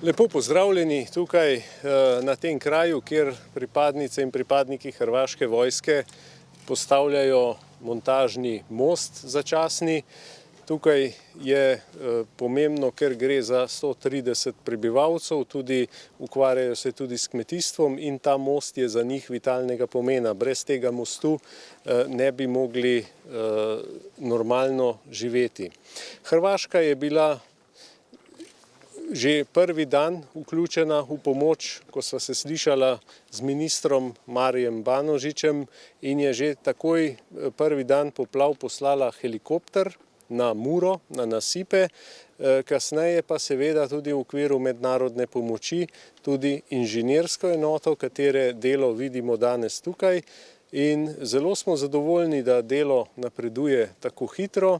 Lepo pozdravljeni tukaj na tem kraju, kjer pripadnice in pripadniki hrvaške vojske postavljajo montažni most začasni. Tukaj je pomembno, ker gre za 130 prebivalcev, ukvarjajo se tudi s kmetijstvom in ta most je za njih vitalnega pomena. Brez tega mostu ne bi mogli normalno živeti. Hrvaška je bila že prvi dan vključena v pomoč, ko sva se slišala z ministrom Marijem Banožičem in je že takoj prvi dan poplav poslala helikopter na Muro, na nasipe, kasneje pa seveda tudi v okviru mednarodne pomoči tudi inženirsko enoto, katere delo vidimo danes tukaj in zelo smo zadovoljni, da delo napreduje tako hitro.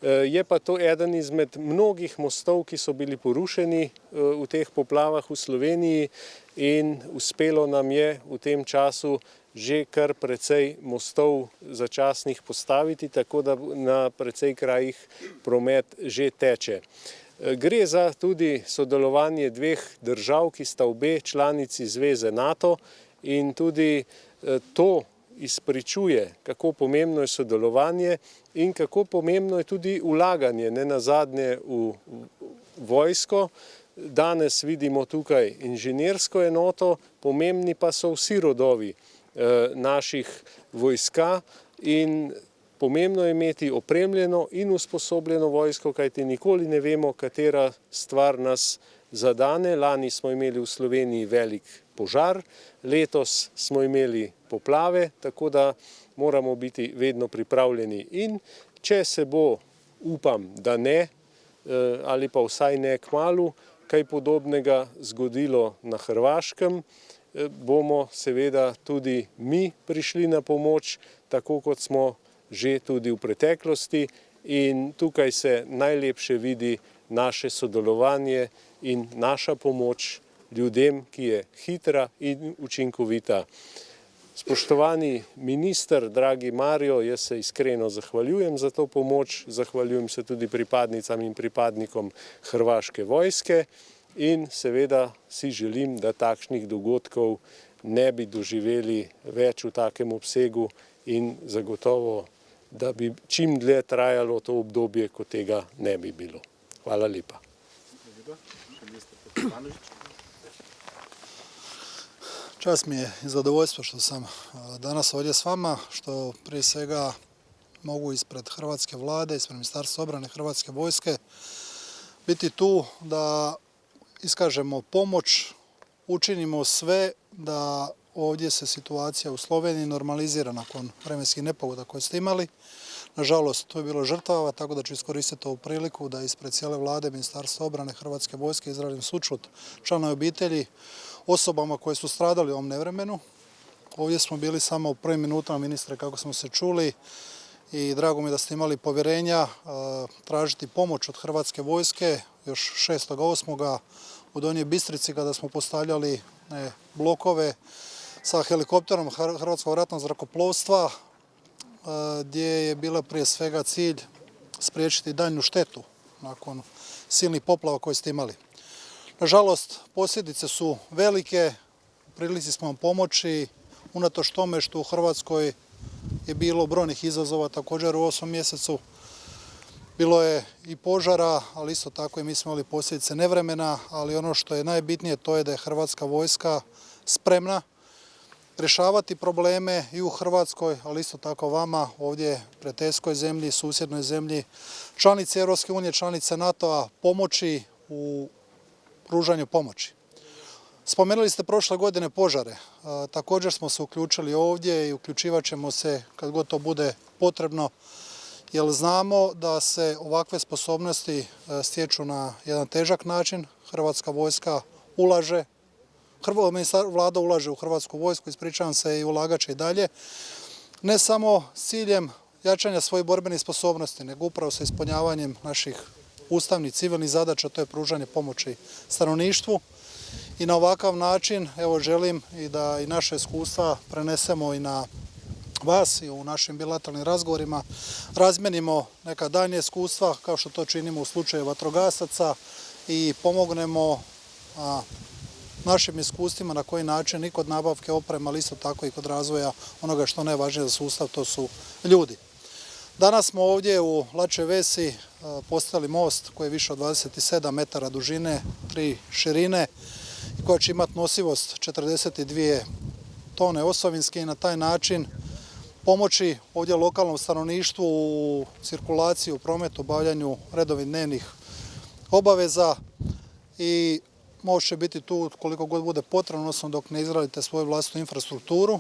Je pa to eden izmed mnogih mostov, ki so bili porušeni v teh poplavah v Sloveniji in uspelo nam je v tem času že kar precej mostov začasnih postaviti, tako da na precej krajih promet že teče. Gre za tudi sodelovanje dveh držav, ki sta obe članici zveze NATO in tudi to izpričuje, kako pomembno je sodelovanje in kako pomembno je tudi vlaganje, ne nazadnje v vojsko. Danes vidimo tukaj inženirsko enoto, pomembni pa so vsi rodovi naših vojska in pomembno je imeti opremljeno in usposobljeno vojsko, kajti nikoli ne vemo, katera stvar nas zadane. Lani smo imeli v Sloveniji velik požar, letos smo imeli poplave, tako da moramo biti vedno pripravljeni. In če se bo, upam, da ne, ali pa vsaj ne kmalu, kaj podobnega zgodilo na Hrvaškem, bomo seveda tudi mi prišli na pomoč, tako kot smo že tudi v preteklosti in tukaj se najlepše vidi naše sodelovanje in naša pomoč ljudem, ki je hitra in učinkovita. Spoštovani minister, dragi Mario, jaz se iskreno zahvaljujem za to pomoč, zahvaljujem se tudi pripadnicam in pripadnikom hrvaške vojske in seveda si želim, da takšnih dogodkov ne bi doživeli več v takem obsegu in zagotovo, da bi čim dlje trajalo to obdobje, ko tega ne bi bilo. Hvala lepa. Čast mi je i zadovoljstvo što sam danas ovdje s vama, što prije svega mogu ispred Hrvatske vlade, ispred Ministarstva obrane Hrvatske vojske biti tu da iskažemo pomoć, učinimo sve da ovdje se situacija u Sloveniji normalizira nakon vremenskih nepogoda koje ste imali. Nažalost, tu je bilo žrtava, tako da ću iskoristiti ovu priliku da ispred cijele vlade Ministarstva obrane Hrvatske vojske izrazim sućut članova obitelji, osobama koje su stradali u ovom nevremenu. Ovdje smo bili samo u prvim minutama, ministre, kako smo se čuli i drago mi je da ste imali povjerenja tražiti pomoć od Hrvatske vojske još 6.8. u Donjoj Bistrici kada smo postavljali blokove sa helikopterom Hrvatskog ratnog zrakoplovstva gdje je bila prije svega cilj spriječiti daljnju štetu nakon silnih poplava koje ste imali. Nažalost, posljedice su velike, u prilici smo vam pomoći, unatoč tome što u Hrvatskoj je bilo brojnih izazova također u 8. mjesecu. Bilo je i požara, ali isto tako i mi smo imali posljedice nevremena, ali ono što je najbitnije to je da je Hrvatska vojska spremna rješavati probleme i u Hrvatskoj, ali isto tako vama ovdje prijateljskoj zemlji, susjednoj zemlji, članice Europske unije, članice NATO-a pomoći u pružanju pomoći. Spomenuli ste prošle godine požare. Također smo se uključili ovdje i uključivat ćemo se kad god to bude potrebno, jer znamo da se ovakve sposobnosti stječu na jedan težak način. Hrvatska vojska ulaže, vlada ulaže u Hrvatsku vojsku, ispričavam se, i ulagat će i dalje. Ne samo s ciljem jačanja svojih borbenih sposobnosti, nego upravo sa ispunjavanjem naših ustavnih civilnih zadaća, to je pružanje pomoći stanovništvu. I na ovakav način evo želim i da i naše iskustva prenesemo i na vas i u našim bilateralnim razgovorima razmenimo neka daljnja iskustva kao što to činimo u slučaju vatrogasaca i pomognemo našim iskustvima na koji način i kod nabavke opreme, ali isto tako i kod razvoja onoga što je najvažnije za sustav, to su ljudi. Danas smo ovdje u Lačoj Vesi postavili most koji je više od 27 metara dužine, 3 širine i koja će imati nosivost 42 tone osovinske i na taj način pomoći ovdje lokalnom stanovništvu u cirkulaciji, u prometu, obavljanju redovnih dnevnih obaveza i most će biti tu koliko god bude potrebno, odnosno dok ne izgradite svoju vlastnu infrastrukturu.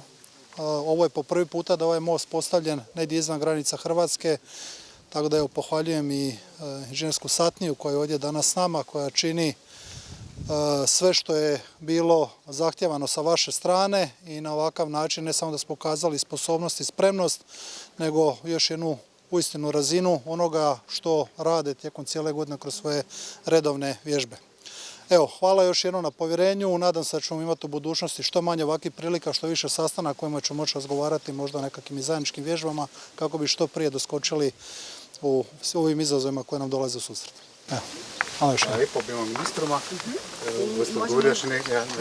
Ovo je po prvi puta da ovaj most postavljen negdje izvan granica Hrvatske, tako da pohvaljujem i inženjersku satniju koja je ovdje danas s nama, koja čini sve što je bilo zahtjevano sa vaše strane i na ovakav način ne samo da smo pokazali sposobnost i spremnost, nego još jednu uistinu razinu onoga što rade tijekom cijele godine kroz svoje redovne vježbe. Evo, hvala još jednom na povjerenju, nadam se da ćemo imati u budućnosti što manje ovakvih prilika, što više sastanaka kojima ćemo moći razgovarati možda o nekakvim zajedničkim vježbama kako bi što prije doskočili u ovim izazovima koje nam dolaze u susret. Evo, hvala još jednom. Lepo obima ministroma.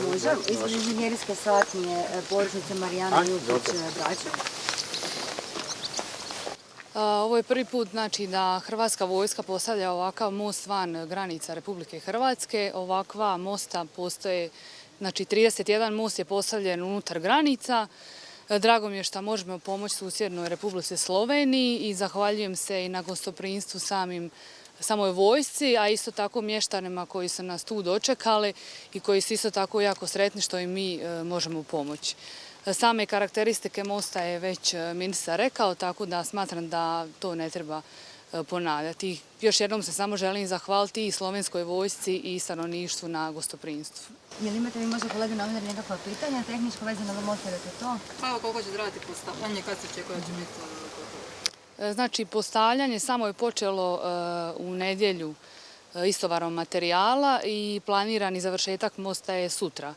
Možem, ispred inženjerijske satnije podružnice Marijana Jukić-Brača. Ovo je prvi put da Hrvatska vojska postavlja ovakav most van granica Republike Hrvatske. Ovakva mosta postoje, 31 most je postavljen unutar granica. Drago mi je što možemo pomoći susjednoj Republici Sloveniji i zahvaljujem se i na gostoprimstvu samoj vojsci, a isto tako mještanima koji su nas tu dočekali i koji su isto tako jako sretni što im mi možemo pomoći. Same karakteristike mosta je već ministar rekao, tako da smatram da to ne treba ponavljati. Još jednom se samo želim zahvaliti i slovenskoj vojsci i stanovništvu na gostoprimstvu. Jel imate vi možda kolegi novinar nekakva pitanja, tehničko vezano za most, ili to? Pa evo koliko će trajati postavljanje, kad se očekuje da će biti gotovo? Postavljanje samo je počelo u nedjelju istovarom materijala i planirani završetak mosta je sutra.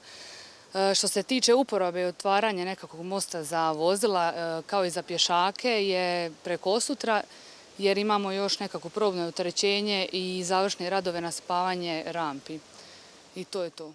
Što se tiče uporabe i otvaranja nekakvog mosta za vozila kao i za pješake je prekosutra jer imamo još nekako probno opterećenje i završne radove na spavanje rampi. I to je to.